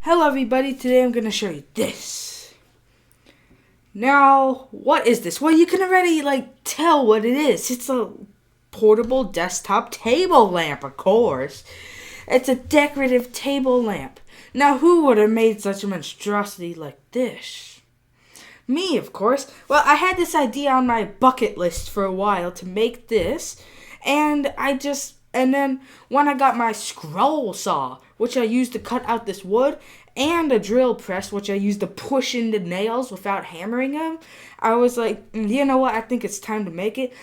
Hello everybody, today I'm going to show you this. Now, what is this? Well, you can already tell what it is. It's a portable desktop table lamp, of course. It's a decorative table lamp. Now, who would have made such a monstrosity like this? Me, of course. Well, I had this idea on my bucket list for a while to make this, and then when I got my scroll saw, which I used to cut out this wood, and a drill press, which I used to push in the nails without hammering them, I was like, you know what, I think it's time to make it.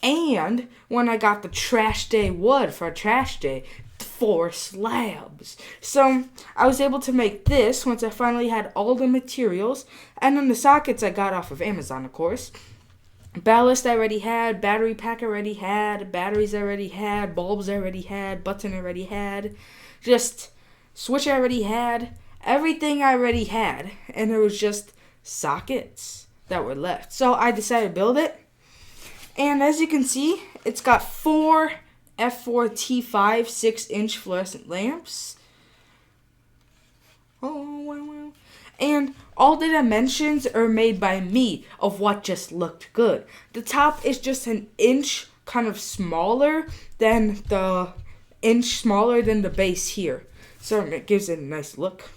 And when I got the trash day wood for a trash day, 4 slabs. So I was able to make this once I finally had all the materials, and then the sockets I got off of Amazon, of course. Ballast I already had, battery pack I already had, batteries I already had, bulbs I already had, button I already had, just switch I already had, everything I already had, and there was just sockets that were left. So I decided to build it, and as you can see, it's got 4 F4T5 6-inch fluorescent lamps. Oh, wow. And all the dimensions are made by me of what just looked good. The top is just an inch kind of smaller than the base here. So it gives it a nice look.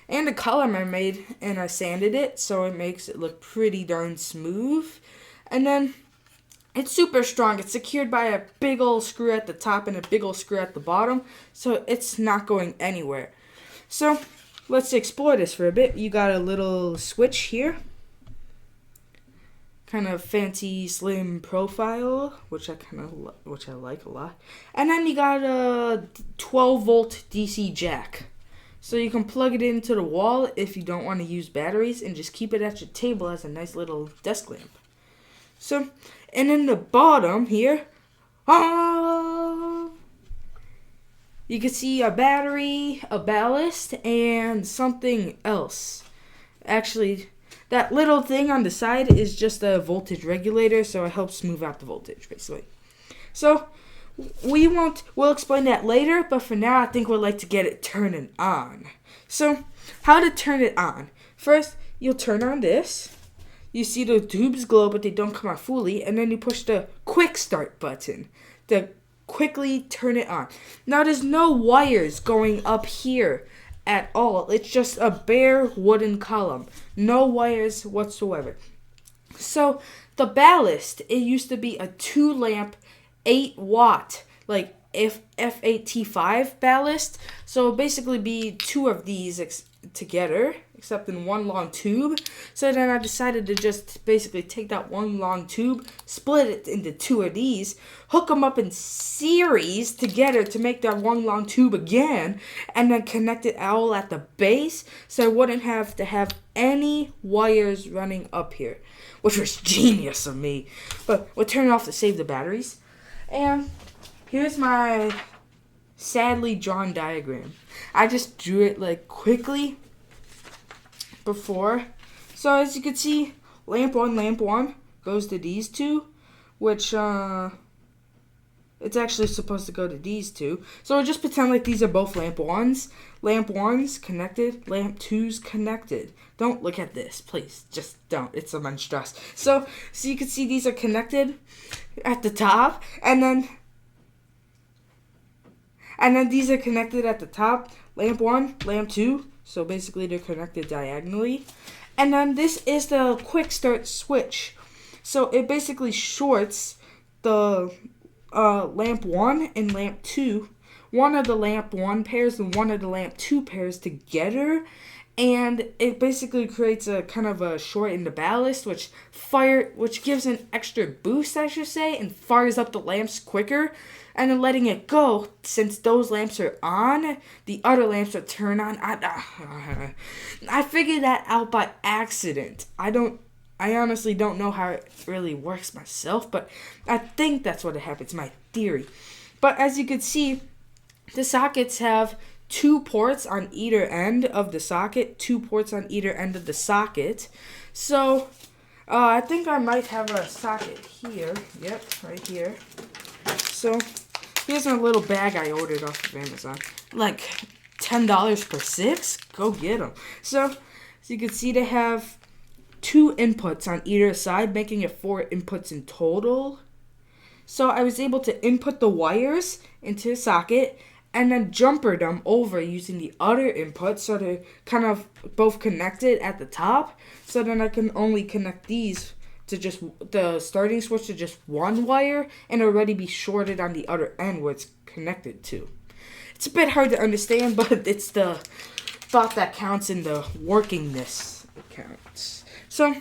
And the color I made, and I sanded it, so it makes it look pretty darn smooth. And then it's super strong. It's secured by a big old screw at the top and a big old screw at the bottom, so it's not going anywhere. So let's explore this for a bit. You got a little switch here, kind of fancy slim profile, which I like a lot. And then you got a 12-volt DC jack, so you can plug it into the wall if you don't want to use batteries, and just keep it at your table as a nice little desk lamp. So, and in the bottom here, you can see a battery, a ballast, and something else. Actually, that little thing on the side is just a voltage regulator, so it helps smooth out the voltage, basically. So, we'll explain that later, but for now, I think we'd like to get it turning on. So, how to turn it on. First, you'll turn on this. You see the tubes glow, but they don't come out fully, and then you push the quick start button to quickly turn it on. Now, there's no wires going up here at all. It's just a bare wooden column. No wires whatsoever. So, the ballast, it used to be a 2-lamp, 8-watt, F4T5 ballast. So, it'll basically be 2 of these together, except in one long tube. So then I decided to just basically take that one long tube, split it into 2 of these, hook them up in series together to make that one long tube again, and then connect it all at the base, so I wouldn't have to have any wires running up here, which was genius of me. But we'll turn it off to save the batteries. And here's my sadly drawn diagram. I just drew it quickly before. So as you can see, lamp 1 goes to these 2, which it's actually supposed to go to these 2. So we'll just pretend like these are both lamp 1s. Lamp 1's connected, lamp 2's connected. Don't look at this, please. Just don't. It's a monstrosity. So you can see these are connected at the top, and then these are connected at the top, lamp 1, lamp 2, so basically they're connected diagonally. And then this is the quick start switch. So it basically shorts the lamp 1 and lamp 2, one of the lamp 1 pairs and one of the lamp 2 pairs together. And it basically creates a kind of a short in the ballast, which gives an extra boost, I should say, and fires up the lamps quicker. And then letting it go, since those lamps are on, the other lamps will turn on. I figured that out by accident. I honestly don't know how it really works myself, but I think that's what it happens, my theory. But as you can see, the sockets have 2 ports on either end of the socket, 2 ports on either end of the socket. So, I think I might have a socket here. Yep, right here. So, here's a little bag I ordered off of Amazon. $10 per 6. Go get them. So you can see they have 2 inputs on either side, making it 4 inputs in total. So I was able to input the wires into the socket and then jumper them over using the other input, so they're kind of both connected at the top. So then I can only connect these to just the starting switch to just one wire and already be shorted on the other end where it's connected to. It's a bit hard to understand, but it's the thought that counts in the workingness that counts. So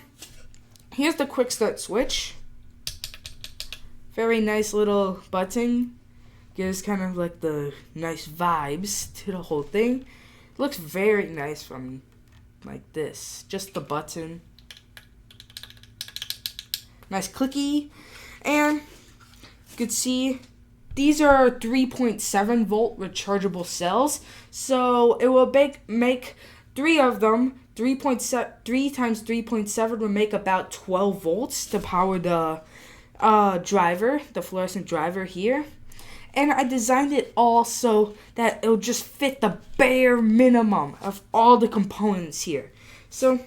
here's the quick start switch. Very nice little button. Gives kind of like the nice vibes to the whole thing. Looks very nice from like this. Just the button. Nice clicky. And you can see these are 3.7 volt rechargeable cells. So it will make 3 of them. 3 times 3.7 would make about 12 volts to power the driver, the fluorescent driver here. And I designed it all so that it'll just fit the bare minimum of all the components here. So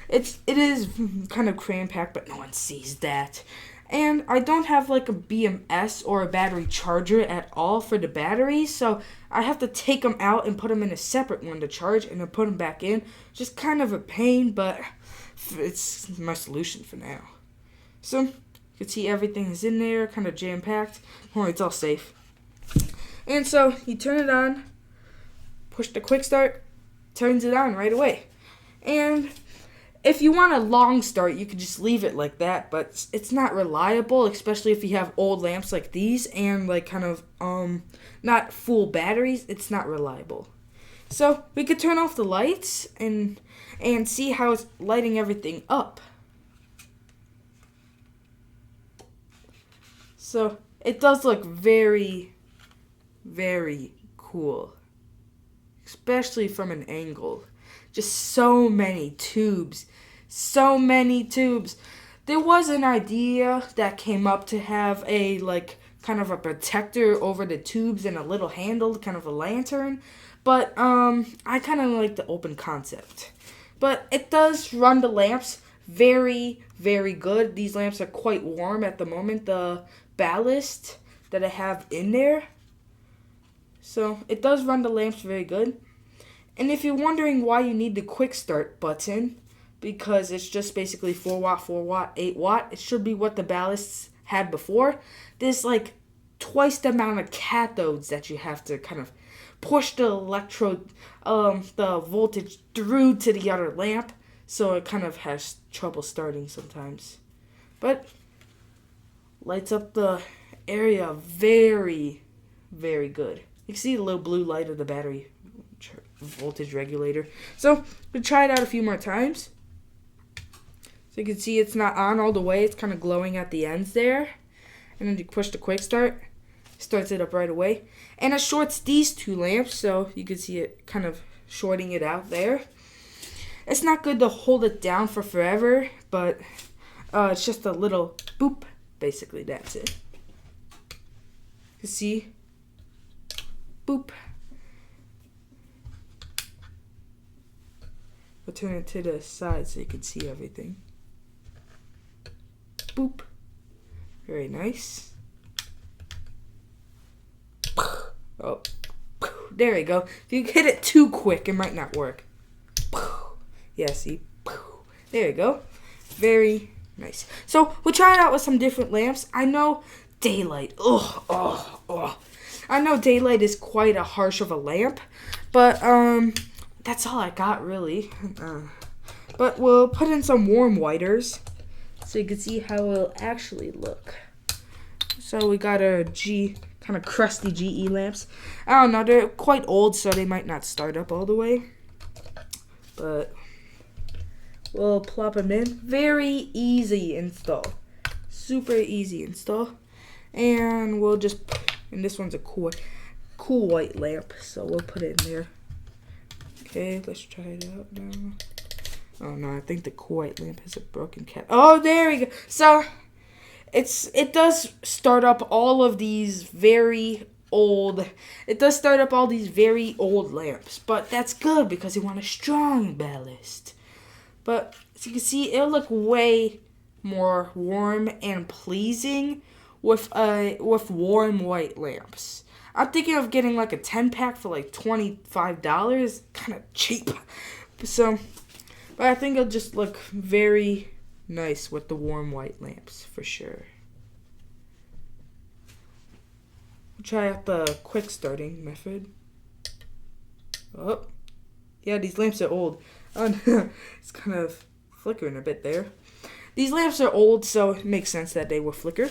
it is kind of cram-packed, but no one sees that. And I don't have like a BMS or a battery charger at all for the batteries, so I have to take them out and put them in a separate one to charge and then put them back in. Just kind of a pain, but it's my solution for now. So you can see everything is in there, kind of jam-packed. Oh, it's all safe. And so you turn it on, push the quick start, turns it on right away. And if you want a long start, you can just leave it like that, but it's not reliable, especially if you have old lamps like these and like kind of not full batteries. It's not reliable. So we could turn off the lights and see how it's lighting everything up. So it does look very, very cool, especially from an angle. Just so many tubes. So many tubes. There was an idea that came up to have a like kind of a protector over the tubes and a little handle, kind of a lantern. But I kind of like the open concept. But it does run the lamps very, very good. These lamps are quite warm at the moment. The ballast that I have in there. So it does run the lamps very good. And if you're wondering why you need the quick start button, because it's just basically 4 watt, 4 watt, 8 watt, it should be what the ballasts had before. There's like twice the amount of cathodes that you have to kind of push the electrode, the voltage through to the other lamp, so it kind of has trouble starting sometimes. But lights up the area very, very good. You can see the little blue light of the battery voltage regulator. So we'll try it out a few more times. So you can see it's not on all the way. It's kind of glowing at the ends there. And then you push the quick start. Starts it up right away. And it shorts these 2 lamps, so you can see it kind of shorting it out there. It's not good to hold it down for forever, but it's just a little boop. Basically, that's it. You see? Boop. I'll turn it to the side so you can see everything. Boop. Very nice. Oh, there we go. If you hit it too quick, it might not work. Yeah, see? There you go. Very nice. So we'll try it out with some different lamps. I know daylight. I know daylight is quite a harsh of a lamp, but that's all I got really. But we'll put in some warm whiters so you can see how it'll actually look. So we got our kind of crusty GE lamps. I don't know, they're quite old, so they might not start up all the way. But we'll plop them in. Very easy install. Super easy install. And we'll just, and this one's a cool white lamp, so we'll put it in there. Okay, let's try it out now. Oh no, I think the cool white lamp has a broken cap. Oh, there we go. So it does start up all of these very old. It does start up all these very old lamps, but that's good because you want a strong ballast. But as you can see, it'll look way more warm and pleasing with warm white lamps. I'm thinking of getting like a 10-pack for like $25, kind of cheap. So, but I think it'll just look very nice with the warm white lamps for sure. Try out the quick starting method. Oh, yeah, these lamps are old. It's kind of flickering a bit there. These lamps are old, so it makes sense that they will flicker.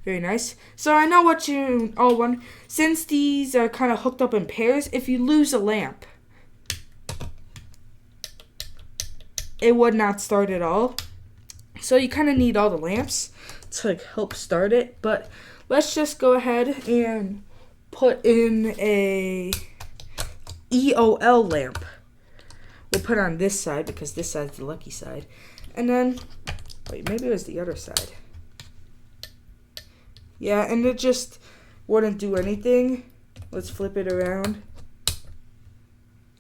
Very nice. So I know what you all want. Since these are kind of hooked up in pairs, if you lose a lamp, it would not start at all. So you kind of need all the lamps to like help start it. But let's just go ahead and put in a EOL lamp. We'll put it on this side because this side's the lucky side. And then, wait, maybe it was the other side. Yeah, and it just wouldn't do anything. Let's flip it around.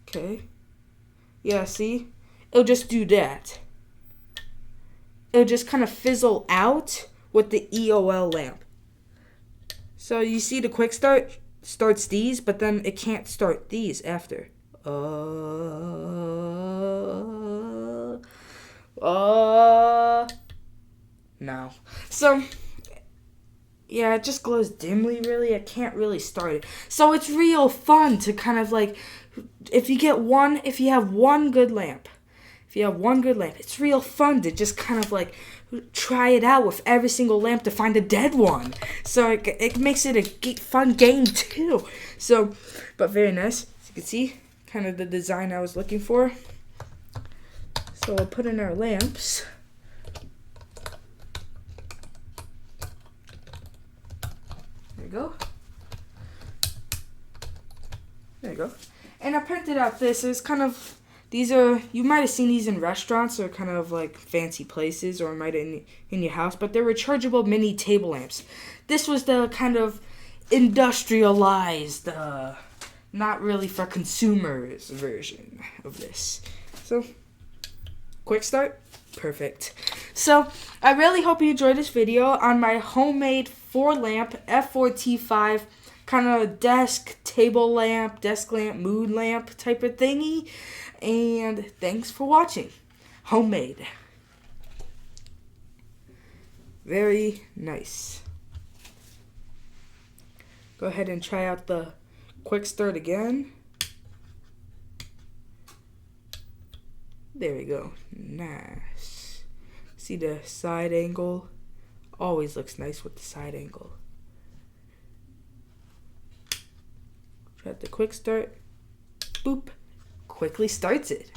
Okay. Yeah, see? It'll just do that. It'll just kind of fizzle out with the EOL lamp. So you see the quick start starts these, but then it can't start these after. No. So, yeah, it just glows dimly, really. I can't really start it. So it's real fun to kind of like, if you have one good lamp, it's real fun to just kind of like try it out with every single lamp to find a dead one. So it makes it a fun game too. So, but very nice. As you can see, kind of the design I was looking for. So we'll put in our lamps. There you go. There you go. And I printed out this. It's kind of, you might have seen these in restaurants or kind of like fancy places or might in your house, but they're rechargeable mini table lamps. This was the kind of industrialized, not really for consumers version of this. So, quick start, perfect. So, I really hope you enjoyed this video on my homemade 4-lamp F4T5 kind of desk lamp, mood lamp type of thingy. And thanks for watching. Homemade. Very nice. Go ahead and try out the quick start again. There we go. Nice. See the side angle? Always looks nice with the side angle. Try out the quick start. Boop. Quickly starts it.